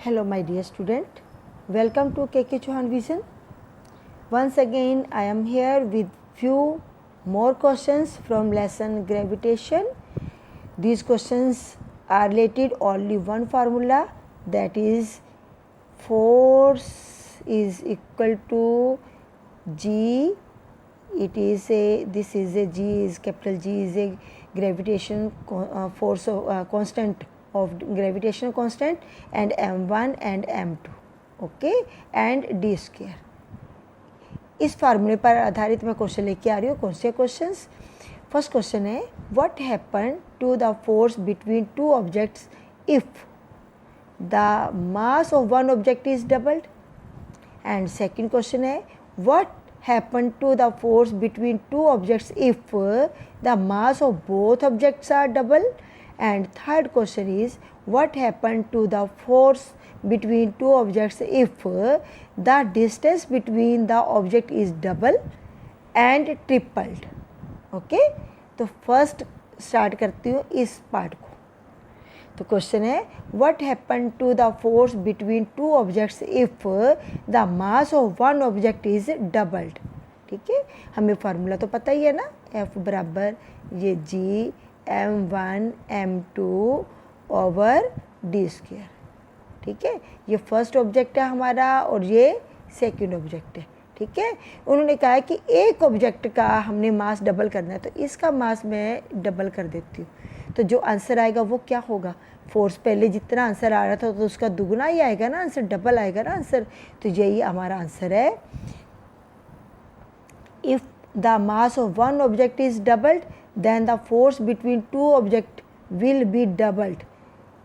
Hello my dear student, welcome to KK Chauhan Vision. Once again I am here with few more questions from lesson gravitation. These questions are related only one formula, that is force is equal to G. It is a, this is a G is capital G is a gravitation force of constant of gravitational constant, and m1 and m2, okay, and D square. इस फार्मूले पर आधारित मैं question लेके आ रही हूँ. कौन से क्वेश्चंस? फर्स्ट क्वेश्चन है what happen to the force between two objects if the mass of one object is doubled. And second question है what happen to the force between two objects if the mass of both objects are double. And third question is what happened to the force between two objects if the distance between the object is double and tripled. Okay, तो first start करती हूँ इस part को. तो question है what happened to the force between two objects if the mass of one object is doubled. ठीक है, हमें फार्मूला तो पता ही है ना, F बराबर ये G m1 m2 over D square. ठीक है, ये फर्स्ट ऑब्जेक्ट है हमारा और ये सेकंड ऑब्जेक्ट है. ठीक है, उन्होंने कहा है कि एक ऑब्जेक्ट का हमने मास डबल करना है, तो इसका मास मैं डबल कर देती हूँ. तो जो आंसर आएगा वो क्या होगा? फोर्स पहले जितना आंसर आ रहा था तो उसका दुगना ही आएगा ना आंसर, डबल आएगा ना आंसर. तो यही हमारा आंसर है. If the mass of one object is doubled then the force between two objects will be doubled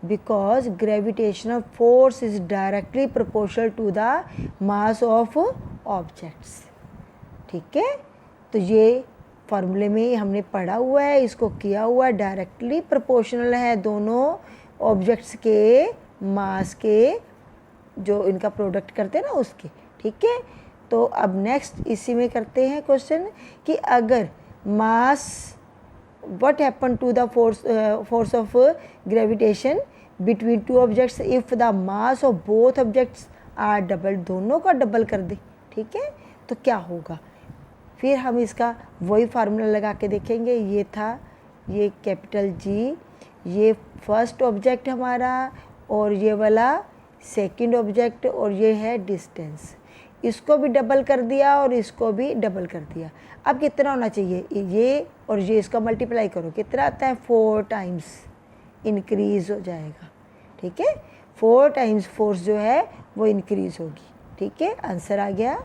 because gravitational force is directly proportional to the mass of objects. ठीक है, तो ये फार्मूले में हमने पढ़ा हुआ है, इसको किया हुआ है. डायरेक्टली प्रोपोर्शनल है दोनों ऑब्जेक्ट्स के मास के, जो इनका प्रोडक्ट करते हैं ना उसके. ठीक है, तो अब नेक्स्ट इसी में करते हैं क्वेश्चन कि अगर मास what happened to the force of gravitation between two objects if the mass of both objects are double. दोनों का डबल कर दे. ठीक है, तो क्या होगा? फिर हम इसका वही फार्मूला लगा के देखेंगे. ये था ये कैपिटल जी, ये फर्स्ट ऑब्जेक्ट हमारा और ये वाला सेकंड ऑब्जेक्ट, और ये है डिस्टेंस. इसको भी डबल कर दिया और इसको भी डबल कर दिया. अब कितना होना चाहिए? ये और ये इसका मल्टीप्लाई करो, कितना आता है? 4 टाइम्स इंक्रीज़ हो जाएगा. ठीक है, 4 टाइम्स फोर्स जो है वो इंक्रीज़ होगी. ठीक है, आंसर आ गया.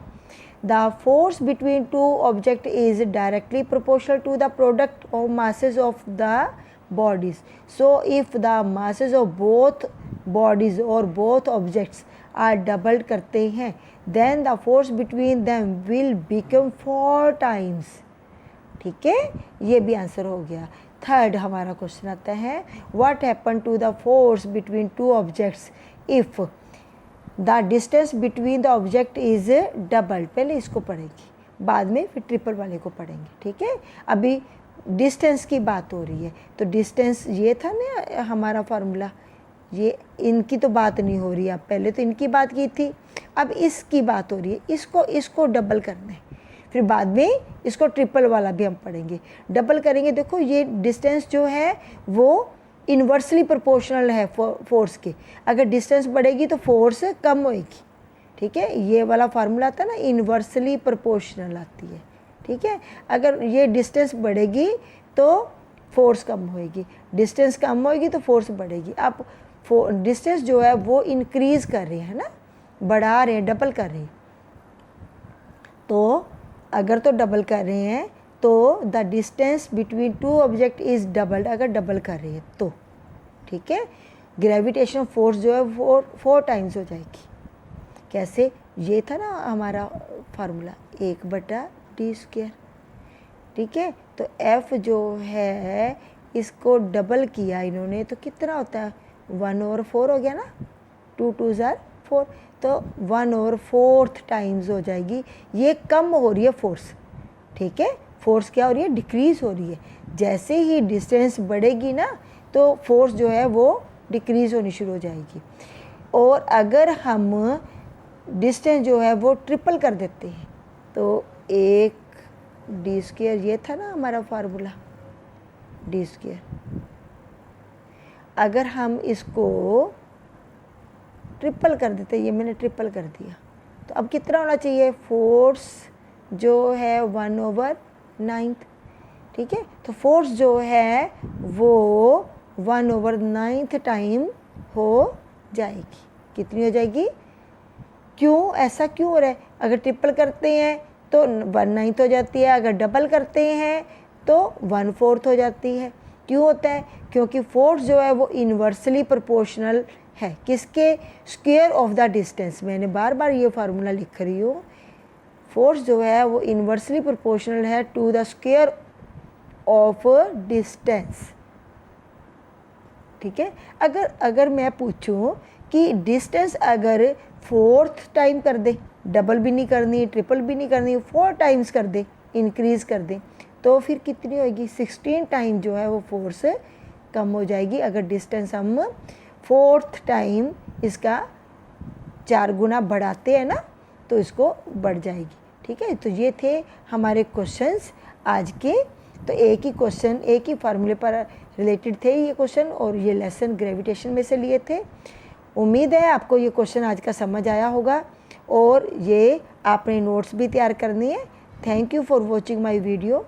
The force between two object is directly proportional to the product of masses of the bodies. So if the masses of both bodies और बोथ ऑब्जेक्ट्स आर डबल्ड करते हैं then the force between them will become 4 times. ठीक है, ये भी answer हो गया. Third हमारा क्वेश्चन आता है what happened to the force between two objects if the distance between the object is doubled. पहले इसको पढ़ेंगे, बाद में फिर ट्रिपल वाले को पढ़ेंगे. ठीक है, अभी डिस्टेंस की बात हो रही है. तो डिस्टेंस ये था ना हमारा फार्मूला, ये इनकी तो बात नहीं हो रही है. अब पहले तो इनकी बात की थी, अब इसकी बात हो रही है. इसको डबल करना है, फिर बाद में इसको ट्रिपल वाला भी हम पढ़ेंगे. डबल करेंगे. देखो ये डिस्टेंस जो है वो इन्वर्सली प्रोपोर्शनल है फोर्स के. अगर डिस्टेंस बढ़ेगी तो फोर्स कम होएगी. ठीक है, ये वाला फार्मूला आता है ना, इन्वर्सली प्रोपोर्शनल आती है. ठीक है, अगर ये डिस्टेंस बढ़ेगी तो फोर्स कम होएगी, डिस्टेंस कम होएगी तो फोर्स बढ़ेगी. आप डिस्टेंस जो है वो इंक्रीज़ कर रहे हैं ना, बढ़ा रहे हैं, डबल कर रहे हैं. तो अगर तो डबल कर रहे हैं तो the distance between two object is doubled. अगर डबल कर रहे हैं तो ठीक है, ग्रेविटेशन फोर्स जो है वो 4 टाइम्स हो जाएगी. कैसे? ये था ना हमारा फार्मूला 1/d स्क्वायर. ठीक है, तो F जो है इसको डबल किया इन्होंने, तो कितना होता है? 1/4 हो गया ना, 2 2 ज़ार 4, तो 1/4 टाइम्स हो जाएगी. ये कम हो रही है फोर्स. ठीक है, फोर्स क्या हो रही है? डिक्रीज़ हो रही है. जैसे ही डिस्टेंस बढ़ेगी ना तो फोर्स जो है वो डिक्रीज़ होनी शुरू हो जाएगी. और अगर हम डिस्टेंस जो है वो ट्रिपल कर देते हैं तो 1d², ये था ना हमारा फार्मूला d², अगर हम इसको ट्रिपल कर देते, ये मैंने ट्रिपल कर दिया, तो अब कितना होना चाहिए, फोर्स जो है 1/9, ठीक है। तो फोर्स जो है वो 1/9 टाइम हो जाएगी। कितनी हो जाएगी, क्यों ऐसा क्यों हो रहा है, अगर ट्रिपल करते हैं तो 1/9 हो जाती है, अगर डबल करते हैं तो 1/4 हो जाती है। क्यों होता है, क्योंकि फोर्स जो है वो इन्वर्सली प्रोपोर्शनल है किसके, स्क्वायर ऑफ द डिस्टेंस। मैंने बार बार ये फार्मूला लिख रही हूँ, फोर्स जो है वो इन्वर्सली प्रोपोर्शनल है to the square of distance, ठीक है। अगर मैं पूछूं कि डिस्टेंस अगर 4th टाइम कर दे, डबल भी नहीं करनी, ट्रिपल भी नहीं करनी, 4 टाइम्स कर दे, इंक्रीज़ कर दे, तो फिर कितनी होगी, 16 टाइम जो है वो फोर्स कम हो जाएगी। अगर डिस्टेंस हम 4th टाइम इसका 4 गुना बढ़ाते हैं ना तो इसको बढ़ जाएगी, ठीक है। तो ये थे हमारे क्वेश्चंस आज के। तो एक ही क्वेश्चन, एक ही फार्मूले पर रिलेटेड थे ये क्वेश्चन, और ये लेसन ग्रेविटेशन में से लिए थे। उम्मीद है आपको ये क्वेश्चन आज का समझ आया होगा और ये आपने नोट्स भी तैयार करनी है। Thank you for watching my video.